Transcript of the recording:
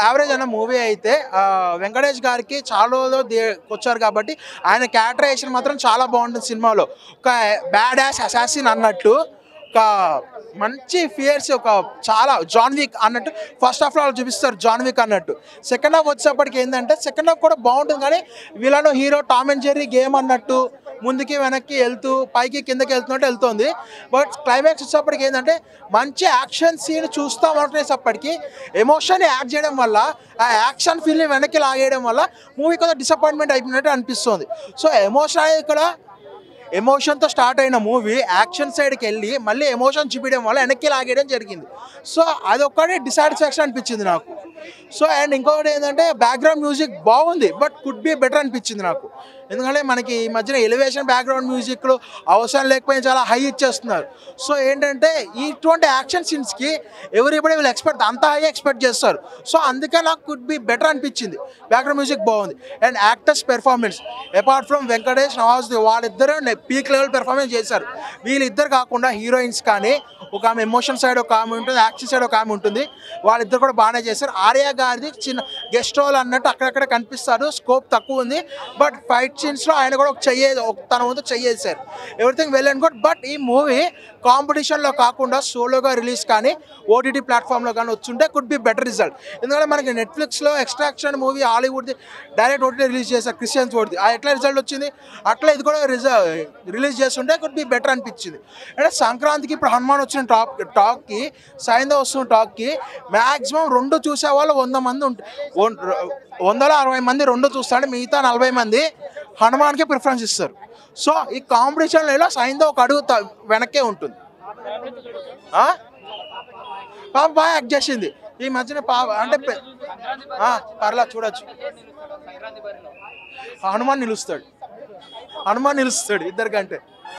Average అన్న movie అయితే వెంకటేష్ గారికి చాలా రోజులు వచ్చారు కాబట్టి ఆయన క్యారెక్టరైజేషన్ మాత్రం చాలా బాగుంటుంది సినిమాలో. ఒక బ్యాడ్ యాస్ అసాసిన్ అన్నట్టు, ఒక మంచి ఫియర్స్, ఒక చాలా జాన్ విక్ అన్నట్టు ఫస్ట్ హాఫ్లో వాళ్ళు చూపిస్తారు జాన్ విక్ అన్నట్టు. సెకండ్ హాఫ్ వచ్చేప్పటికి ఏంటంటే సెకండ్ హాఫ్ కూడా బాగుంటుంది, కానీ వీళ్ళను hero Tom and Jerry game అన్నట్టు ముందుకి వెనక్కి వెళ్తూ పైకి కిందకి వెళ్తున్నట్టు వెళ్తుంది. బట్ క్లైమాక్స్ వచ్చేప్పటికి ఏంటంటే మంచి యాక్షన్ సీన్ చూస్తాం అనుకునేసప్పటికి ఎమోషన్ యాడ్ చేయడం వల్ల ఆ యాక్షన్ ఫీల్ని వెనక్కి లాగేయడం వల్ల మూవీ కొంచెం డిసప్పాయింట్మెంట్ అయిపోయినట్టు అనిపిస్తుంది. సో ఎమోషన్ అనేది ఇక్కడ ఎమోషన్తో స్టార్ట్ అయిన మూవీ యాక్షన్ సైడ్కి వెళ్ళి మళ్ళీ ఎమోషన్ చూపించడం వల్ల వెనక్కి లాగేయడం జరిగింది. సో అదొక్కటి డిసాటిస్ఫాక్షన్ అనిపించింది నాకు. సో అండ్ ఇంకొకటి ఏంటంటే బ్యాక్గ్రౌండ్ మ్యూజిక్ బాగుంది, బట్ కుడ్ బి బెటర్ అనిపించింది నాకు. ఎందుకంటే మనకి ఈ మధ్యన ఎలివేషన్ బ్యాక్గ్రౌండ్ మ్యూజిక్లు అవసరం లేకపోయినా చాలా హై ఇచ్చేస్తున్నారు. సో ఏంటంటే ఇటువంటి యాక్షన్ సీన్స్కి ఎవరిబడి వీళ్ళు అంత హై ఎక్స్పెక్ట్ చేస్తారు. సో అందుకే నాకు కుడ్ బి బెటర్ అనిపించింది. బ్యాక్గ్రౌండ్ మ్యూజిక్ బాగుంది and actors performance apart from Venkatesh, Nawazuddin వాళ్ళిద్దరూ పీక్ లెవెల్ పెర్ఫార్మెన్స్ చేశారు. వీళ్ళిద్దరు కాకుండా హీరోయిన్స్ కానీ ఒక ఆమె ఎమోషన్ సైడ్ ఒక ఆమె ఉంటుంది, యాక్షన్ సైడ్ ఒక ఆమె ఉంటుంది, వాళ్ళిద్దరు కూడా బాగానే చేశారు. ఆర్య గారిది చిన్న గెస్ట్ రోల్ అన్నట్టు అక్కడక్కడ కనిపిస్తారు, స్కోప్ తక్కువ ఉంది. బట్ ఫైట్ సీన్స్లో ఆయన కూడా తన వంతు చెయ్యేశారు. Everything well and good. But ఈ మూవీ కాంపిటీషన్లో కాకుండా సోలోగా రిలీజ్ కానీ ఓటీటీ ప్లాట్ఫామ్లో కానీ వచ్చుంటే కుడ్ బి బెటర్ రిజల్ట్. ఎందుకంటే మనకి నెట్ఫ్లిక్స్లో ఎక్స్ట్రాక్షన్ మూవీ హాలీవుడ్ది డైరెక్ట్ ఓటీటీ రిలీజ్ చేశారు, క్రిస్టియన్స్ ఓడిది. ఎట్లా రిజల్ట్ వచ్చింది, అట్లా ఇది కూడా రిలీజ్ చేస్తుంటే కుడ్ బి బెటర్ అనిపించింది. అంటే సంక్రాంతికి ఇప్పుడు హనుమాన్ వచ్చిన టాక్కి సైంధవ్ వస్తున్న టాక్కి మ్యాక్సిమం 2 చూసే వాళ్ళు 100 మంది 160 మంది 2 చూస్తాడు, మిగతా 40 మంది హనుమాన్కి ప్రిఫరెన్స్ ఇస్తారు. సో ఈ కాంపిటీషన్లో సైంధవ్ ఒక అడుగు వెనక్కే ఉంటుంది. పాప బాగా యాక్ట్ చేసింది ఈ మధ్యన. అంటే పర్లా చూడొచ్చు. హనుమాన్ నిలుస్తాడు ఇద్దరికంటే.